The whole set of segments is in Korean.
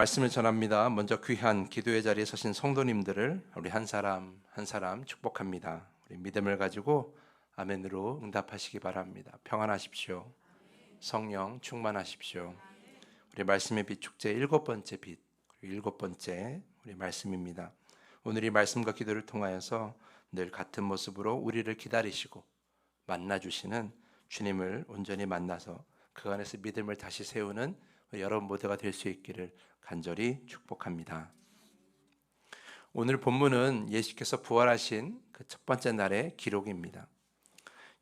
말씀을 전합니다. 먼저 귀한 기도의 자리에 서신 성도님들을 우리 한 사람 한 사람 축복합니다. 우리 믿음을 가지고 아멘으로 응답하시기 바랍니다. 평안하십시오. 성령 충만하십시오. 우리 말씀의 빛 축제 일곱 번째 빛, 일곱 번째 우리 말씀입니다. 오늘 이 말씀과 기도를 통하여서 늘 같은 모습으로 우리를 기다리시고 만나주시는 주님을 온전히 만나서 그 안에서 믿음을 다시 세우는 여러분 모두가 될 수 있기를 간절히 축복합니다. 오늘 본문은 예수께서 부활하신 그 첫 번째 날의 기록입니다.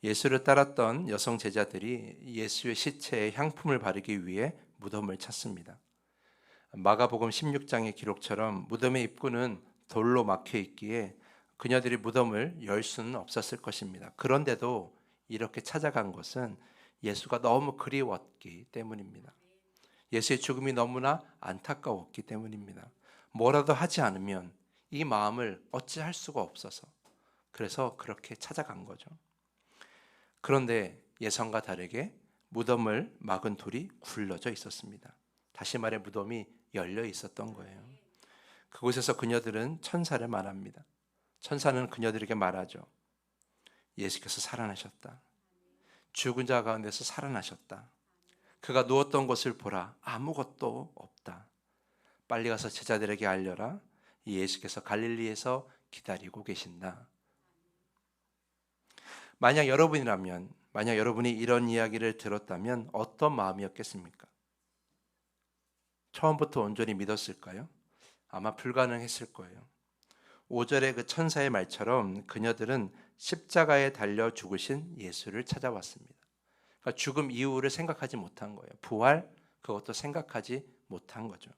예수를 따랐던 여성 제자들이 예수의 시체에 향품을 바르기 위해 무덤을 찾습니다. 마가복음 16장의 기록처럼 무덤의 입구는 돌로 막혀 있기에 그녀들이 무덤을 열 수는 없었을 것입니다. 그런데도 이렇게 찾아간 것은 예수가 너무 그리웠기 때문입니다. 예수의 죽음이 너무나 안타까웠기 때문입니다. 뭐라도 하지 않으면 이 마음을 어찌할 수가 없어서 그래서 그렇게 찾아간 거죠. 그런데 예상과 다르게 무덤을 막은 돌이 굴러져 있었습니다. 다시 말해 무덤이 열려 있었던 거예요. 그곳에서 그녀들은 천사를 말합니다. 천사는 그녀들에게 말하죠. 예수께서 살아나셨다. 죽은 자 가운데서 살아나셨다. 그가 누웠던 곳을 보라. 아무것도 없다. 빨리 가서 제자들에게 알려라. 예수께서 갈릴리에서 기다리고 계신다. 만약 여러분이 이런 이야기를 들었다면 어떤 마음이었겠습니까? 처음부터 온전히 믿었을까요? 아마 불가능했을 거예요. 5절의 그 천사의 말처럼 그녀들은 십자가에 달려 죽으신 예수를 찾아왔습니다. 그러니까 죽음 이후를 생각하지 못한 거예요. 부활, 그것도 생각하지 못한 거죠.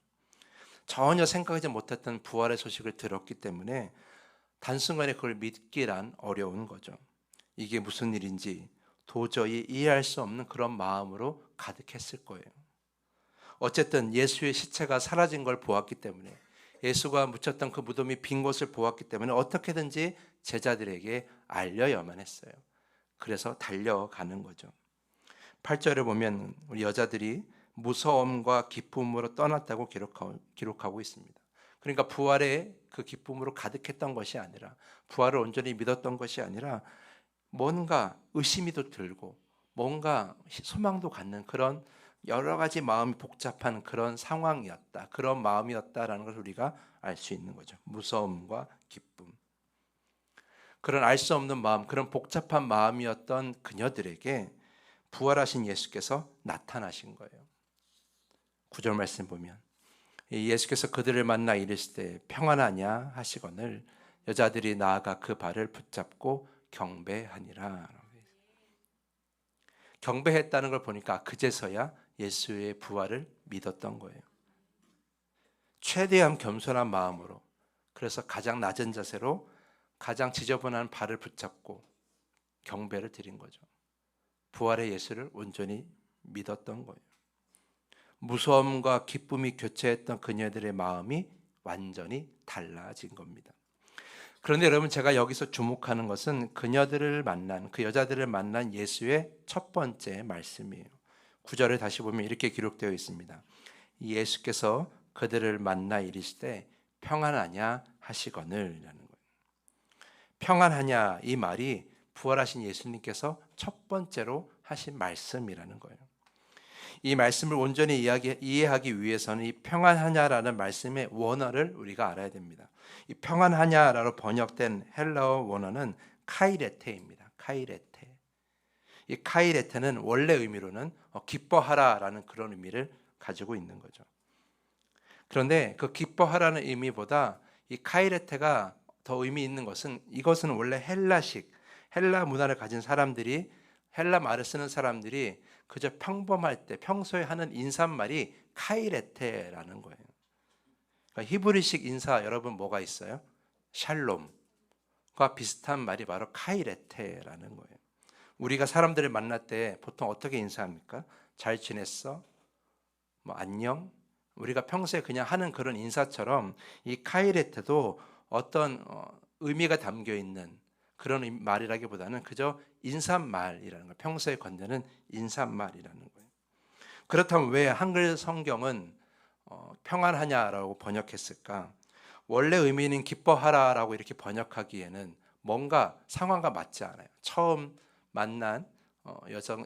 전혀 생각하지 못했던 부활의 소식을 들었기 때문에 단순간에 그걸 믿기란 어려운 거죠. 이게 무슨 일인지 도저히 이해할 수 없는 그런 마음으로 가득했을 거예요. 어쨌든 예수의 시체가 사라진 걸 보았기 때문에, 예수가 묻혔던 그 무덤이 빈 곳을 보았기 때문에 어떻게든지 제자들에게 알려야만 했어요. 그래서 달려가는 거죠. 8절에 보면 우리 여자들이 무서움과 기쁨으로 떠났다고 기록하고 있습니다. 그러니까 부활의 그 기쁨으로 가득했던 것이 아니라, 부활을 온전히 믿었던 것이 아니라 뭔가 의심이도 들고 뭔가 소망도 갖는 그런 여러 가지 마음이 복잡한 그런 상황이었다. 그런 마음이었다라는 걸 우리가 알 수 있는 거죠. 무서움과 기쁨. 그런 알 수 없는 마음, 그런 복잡한 마음이었던 그녀들에게 부활하신 예수께서 나타나신 거예요. 9절 말씀 보면 예수께서 그들을 만나 이르시되 평안하냐 하시거늘 여자들이 나아가 그 발을 붙잡고 경배하니라. 경배했다는 걸 보니까 그제서야 예수의 부활을 믿었던 거예요. 최대한 겸손한 마음으로, 그래서 가장 낮은 자세로 가장 지저분한 발을 붙잡고 경배를 드린 거죠. 부활의 예수를 온전히 믿었던 거예요. 무서움과 기쁨이 교체했던 그녀들의 마음이 완전히 달라진 겁니다. 그런데 여러분, 제가 여기서 주목하는 것은 그 여자들을 만난 예수의 첫 번째 말씀이에요. 9절을 다시 보면 이렇게 기록되어 있습니다. 예수께서 그들을 만나 이르시되 평안하냐 하시거늘 라는 거예요. 평안하냐, 이 말이 부활하신 예수님께서 첫 번째로 하신 말씀이라는 거예요. 이 말씀을 온전히 이해하기 위해서는 이 평안하냐라는 말씀의 원어를 우리가 알아야 됩니다. 이 평안하냐라고 번역된 헬라어 원어는 카이레테입니다. 카이레테. 이 카이레테는 원래 의미로는 기뻐하라라는 그런 의미를 가지고 있는 거죠. 그런데 그 기뻐하라는 의미보다 이 카이레테가 더 의미 있는 것은, 이것은 원래 헬라 문화를 가진 사람들이, 헬라 말을 쓰는 사람들이 그저 평범할 때 평소에 하는 인사말이 카이레테라는 거예요. 그러니까 히브리식 인사 여러분 뭐가 있어요? 샬롬과 비슷한 말이 바로 카이레테라는 거예요. 우리가 사람들을 만날 때 보통 어떻게 인사합니까? 잘 지냈어? 뭐 안녕? 우리가 평소에 그냥 하는 그런 인사처럼 이 카이레테도 어떤 의미가 담겨 있는 그런 말이라기보다는 그저 인사말이라는 거예요. 평소에 건네는 인사말이라는 거예요. 그렇다면 왜 한글 성경은 평안하냐라고 번역했을까? 원래 의미는 기뻐하라라고 이렇게 번역하기에는 뭔가 상황과 맞지 않아요. 처음 만난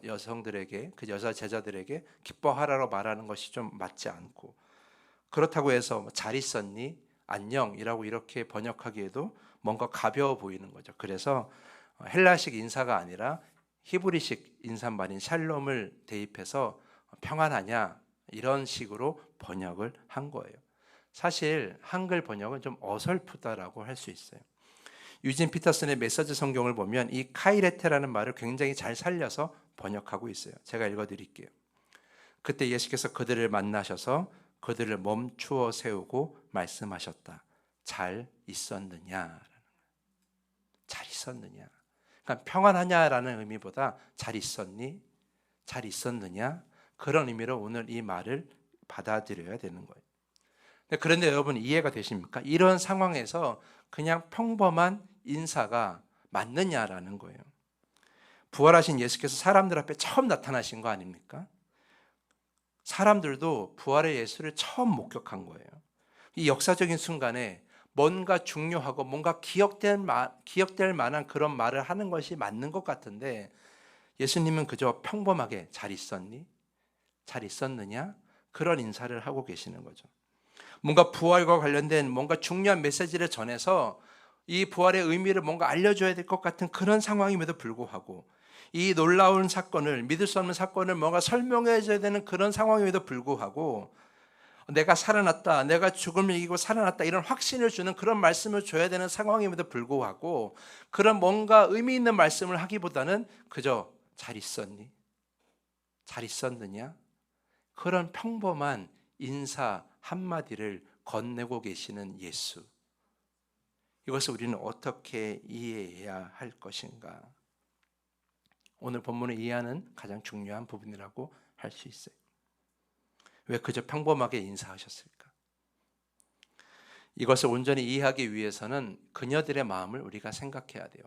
여성들에게, 그 여자 제자들에게 기뻐하라고 말하는 것이 좀 맞지 않고, 그렇다고 해서 잘 있었니? 안녕이라고 이렇게 번역하기에도 뭔가 가벼워 보이는 거죠. 그래서 헬라식 인사가 아니라 히브리식 인사말인 샬롬을 대입해서 평안하냐 이런 식으로 번역을 한 거예요. 사실 한글 번역은 좀 어설프다라고 할 수 있어요. 유진 피터슨의 메시지 성경을 보면 이 카이레테라는 말을 굉장히 잘 살려서 번역하고 있어요. 제가 읽어드릴게요. 그때 예수께서 그들을 만나셔서 그들을 멈추어 세우고 말씀하셨다. 잘 있었느냐? 잘 있었느냐? 그러니까 평안하냐라는 의미보다 잘 있었니? 잘 있었느냐? 그런 의미로 오늘 이 말을 받아들여야 되는 거예요. 그런데 여러분 이해가 되십니까? 이런 상황에서 그냥 평범한 인사가 맞느냐라는 거예요. 부활하신 예수께서 사람들 앞에 처음 나타나신 거 아닙니까? 사람들도 부활의 예수를 처음 목격한 거예요. 이 역사적인 순간에 뭔가 중요하고 뭔가 기억될 만한 그런 말을 하는 것이 맞는 것 같은데 예수님은 그저 평범하게 잘 있었니? 잘 있었느냐? 그런 인사를 하고 계시는 거죠. 뭔가 부활과 관련된 뭔가 중요한 메시지를 전해서 이 부활의 의미를 뭔가 알려줘야 될 것 같은 그런 상황임에도 불구하고 이 놀라운 사건을, 믿을 수 없는 사건을 뭔가 설명해 줘야 되는 그런 상황임에도 불구하고 내가 살아났다, 내가 죽음을 이기고 살아났다 이런 확신을 주는 그런 말씀을 줘야 되는 상황임에도 불구하고 그런 뭔가 의미 있는 말씀을 하기보다는 그저 잘 있었니? 잘 있었느냐? 그런 평범한 인사 한마디를 건네고 계시는 예수. 이것을 우리는 어떻게 이해해야 할 것인가? 오늘 본문을 이해하는 가장 중요한 부분이라고 할 수 있어요. 왜 그저 평범하게 인사하셨을까? 이것을 온전히 이해하기 위해서는 그녀들의 마음을 우리가 생각해야 돼요.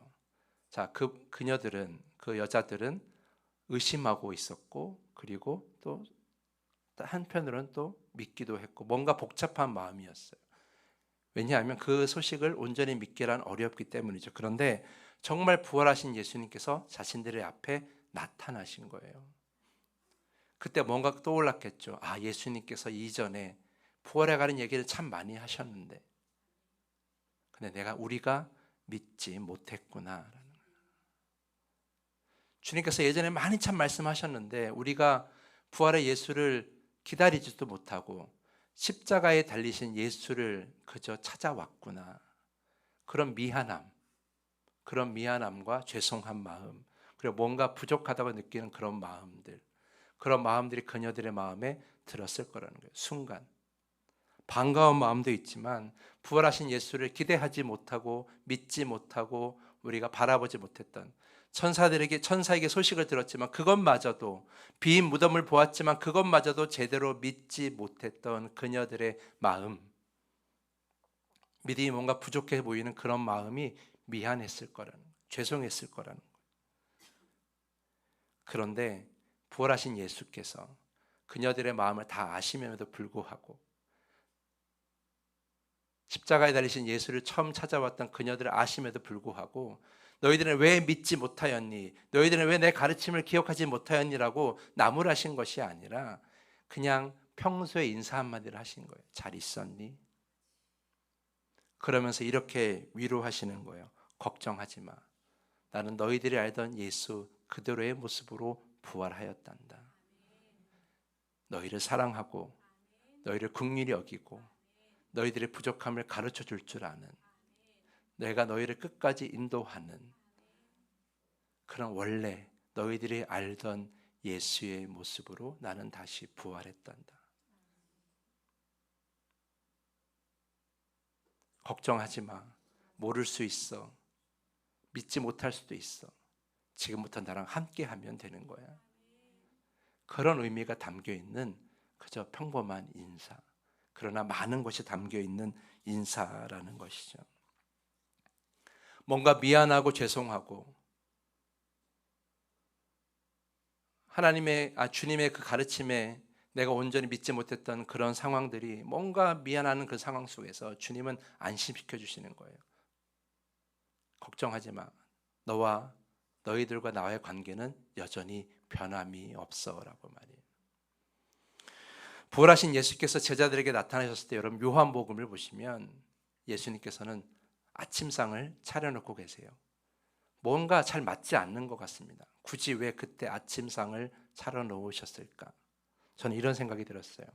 자, 그녀들은, 그 여자들은 의심하고 있었고, 그리고 또 한편으로는 또 믿기도 했고, 뭔가 복잡한 마음이었어요. 왜냐하면 그 소식을 온전히 믿기란 어렵기 때문이죠. 그런데 정말 부활하신 예수님께서 자신들의 앞에 나타나신 거예요. 그때 뭔가 떠올랐겠죠. 아, 예수님께서 이전에 부활해 가는 얘기를 참 많이 하셨는데 근데 우리가 믿지 못했구나. 주님께서 예전에 많이 참 말씀하셨는데 우리가 부활의 예수를 기다리지도 못하고 십자가에 달리신 예수를 그저 찾아왔구나. 그런 미안함과 죄송한 마음, 그리고 뭔가 부족하다고 느끼는 그런 마음들이 그녀들의 마음에 들었을 거라는 거예요. 순간 반가운 마음도 있지만 부활하신 예수를 기대하지 못하고 믿지 못하고 우리가 바라보지 못했던 천사에게 소식을 들었지만 그것마저도 빈 무덤을 보았지만 그것마저도 제대로 믿지 못했던 그녀들의 마음, 믿음이 뭔가 부족해 보이는 그런 마음이 미안했을 거라는, 죄송했을 거라는 거예요. 그런데 부활하신 예수께서 그녀들의 마음을 다 아시면에도 불구하고 십자가에 달리신 예수를 처음 찾아왔던 그녀들을 아심에도 불구하고 너희들은 왜 믿지 못하였니? 너희들은 왜 내 가르침을 기억하지 못하였니라고 나무라신 것이 아니라 그냥 평소에 인사 한마디를 하신 거예요. 잘 있었니? 그러면서 이렇게 위로하시는 거예요. 걱정하지 마. 나는 너희들이 알던 예수 그대로의 모습으로 부활하였단다. 너희를 사랑하고 너희를 긍휼히 여기고 너희들의 부족함을 가르쳐 줄 줄 아는, 내가 너희를 끝까지 인도하는 그런 원래 너희들이 알던 예수의 모습으로 나는 다시 부활했단다. 걱정하지 마. 모를 수 있어. 믿지 못할 수도 있어. 지금부터 나랑 함께 하면 되는 거야. 그런 의미가 담겨 있는 그저 평범한 인사. 그러나 많은 것이 담겨 있는 인사라는 것이죠. 뭔가 미안하고 죄송하고 주님의 그 가르침에 내가 온전히 믿지 못했던 그런 상황들이 뭔가 미안한 그 상황 속에서 주님은 안심시켜 주시는 거예요. 걱정하지 마. 너와 너희들과 나와의 관계는 여전히 변함이 없어라고 말이에요. 부활하신 예수께서 제자들에게 나타나셨을 때 여러분 요한복음을 보시면 예수님께서는 아침상을 차려놓고 계세요. 뭔가 잘 맞지 않는 것 같습니다. 굳이 왜 그때 아침상을 차려놓으셨을까? 저는 이런 생각이 들었어요.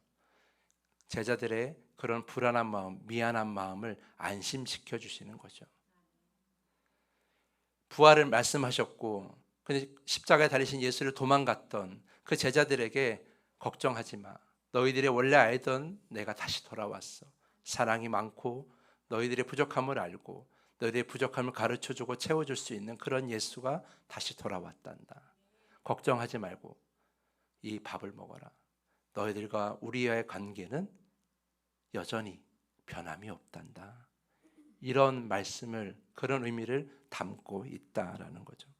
제자들의 그런 불안한 마음, 미안한 마음을 안심시켜 주시는 거죠. 부활을 말씀하셨고 근데 십자가에 달리신 예수를 도망갔던 그 제자들에게 걱정하지 마. 너희들이 원래 알던 내가 다시 돌아왔어. 사랑이 많고 너희들의 부족함을 알고 너희들의 부족함을 가르쳐주고 채워줄 수 있는 그런 예수가 다시 돌아왔단다. 걱정하지 말고 이 밥을 먹어라. 너희들과 우리와의 관계는 여전히 변함이 없단다. 이런 말씀을, 그런 의미를 담고 있다라는 거죠.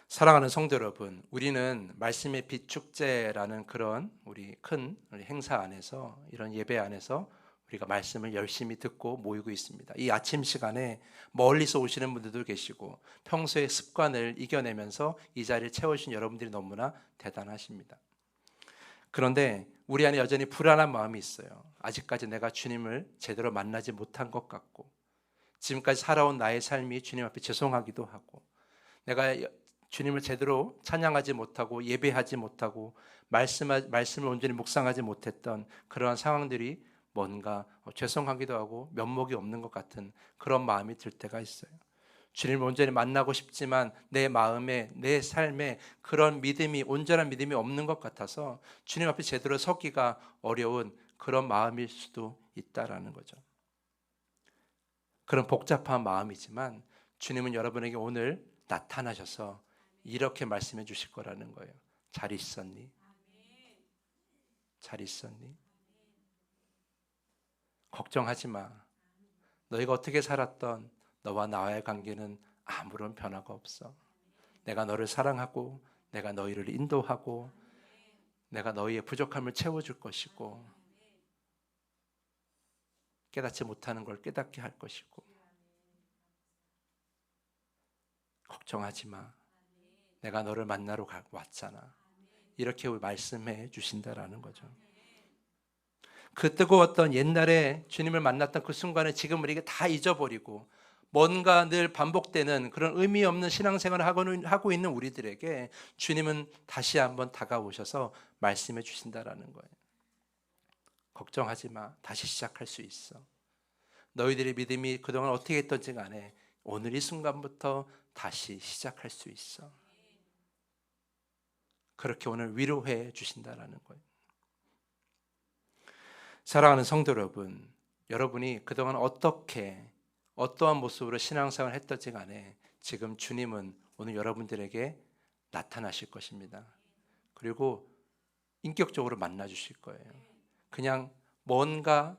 사랑하는 성도 여러분, 우리는 말씀의 빛 축제라는 그런 우리 큰 행사 안에서, 이런 예배 안에서 우리가 말씀을 열심히 듣고 모이고 있습니다. 이 아침 시간에 멀리서 오시는 분들도 계시고 평소의 습관을 이겨내면서 이 자리를 채워주신 여러분들이 너무나 대단하십니다. 그런데 우리 안에 여전히 불안한 마음이 있어요. 아직까지 내가 주님을 제대로 만나지 못한 것 같고 지금까지 살아온 나의 삶이 주님 앞에 죄송하기도 하고 내가 주님을 제대로 찬양하지 못하고 예배하지 못하고 말씀을 온전히 묵상하지 못했던 그러한 상황들이 뭔가 죄송하기도 하고 면목이 없는 것 같은 그런 마음이 들 때가 있어요. 주님을 온전히 만나고 싶지만 내 마음에, 내 삶에 그런 믿음이, 온전한 믿음이 없는 것 같아서 주님 앞에 제대로 서기가 어려운 그런 마음일 수도 있다라는 거죠. 그런 복잡한 마음이지만 주님은 여러분에게 오늘 나타나셔서 이렇게 말씀해 주실 거라는 거예요. 잘 있었니? 잘 있었니? 걱정하지 마. 너희가 어떻게 살았던 너와 나와의 관계는 아무런 변화가 없어. 내가 너를 사랑하고 내가 너희를 인도하고 내가 너희의 부족함을 채워줄 것이고 깨닫지 못하는 걸 깨닫게 할 것이고 걱정하지 마. 내가 너를 만나러 왔잖아. 이렇게 말씀해 주신다라는 거죠. 그 뜨거웠던 옛날에 주님을 만났던 그 순간에 지금 우리가 다 잊어버리고 뭔가 늘 반복되는 그런 의미 없는 신앙생활을 하고 있는 우리들에게 주님은 다시 한번 다가오셔서 말씀해 주신다라는 거예요. 걱정하지 마. 다시 시작할 수 있어. 너희들의 믿음이 그동안 어떻게 했던지 간에 오늘 이 순간부터 다시 시작할 수 있어. 그렇게 오늘 위로해 주신다라는 거예요. 사랑하는 성도 여러분, 여러분이 그동안 어떠한 모습으로 신앙생활을 했던지 간에 지금 주님은 오늘 여러분들에게 나타나실 것입니다. 그리고 인격적으로 만나 주실 거예요. 그냥 뭔가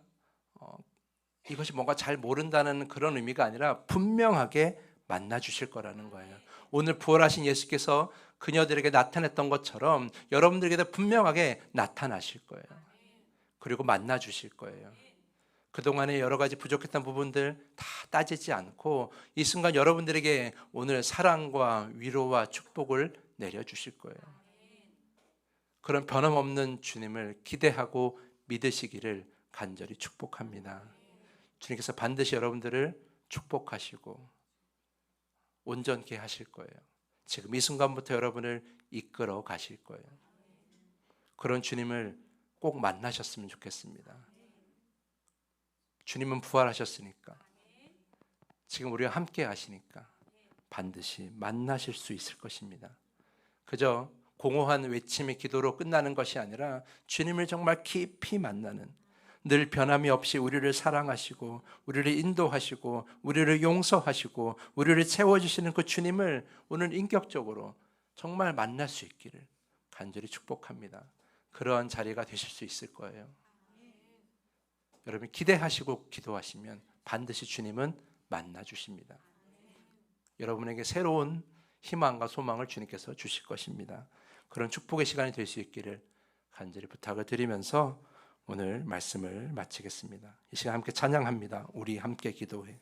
이것이 뭔가 잘 모른다는 그런 의미가 아니라 분명하게 만나 주실 거라는 거예요. 오늘 부활하신 예수께서 그녀들에게 나타냈던 것처럼 여러분들에게도 분명하게 나타나실 거예요. 그리고 만나 주실 거예요. 그동안에 여러 가지 부족했던 부분들 다 따지지 않고 이 순간 여러분들에게 오늘 사랑과 위로와 축복을 내려주실 거예요. 그런 변함없는 주님을 기대하고 믿으시기를 간절히 축복합니다. 주님께서 반드시 여러분들을 축복하시고 온전케 하실 거예요. 지금 이 순간부터 여러분을 이끌어 가실 거예요. 그런 주님을 꼭 만나셨으면 좋겠습니다. 주님은 부활하셨으니까 지금 우리와 함께 하시니까 반드시 만나실 수 있을 것입니다. 그저 공허한 외침의 기도로 끝나는 것이 아니라 주님을 정말 깊이 만나는, 늘 변함이 없이 우리를 사랑하시고 우리를 인도하시고 우리를 용서하시고 우리를 채워주시는 그 주님을 오늘 인격적으로 정말 만날 수 있기를 간절히 축복합니다. 그러한 자리가 되실 수 있을 거예요. 여러분 기대하시고 기도하시면 반드시 주님은 만나 주십니다. 여러분에게 새로운 희망과 소망을 주님께서 주실 것입니다. 그런 축복의 시간이 될 수 있기를 간절히 부탁을 드리면서 오늘 말씀을 마치겠습니다. 이 시간 함께 찬양합니다. 우리 함께 기도해.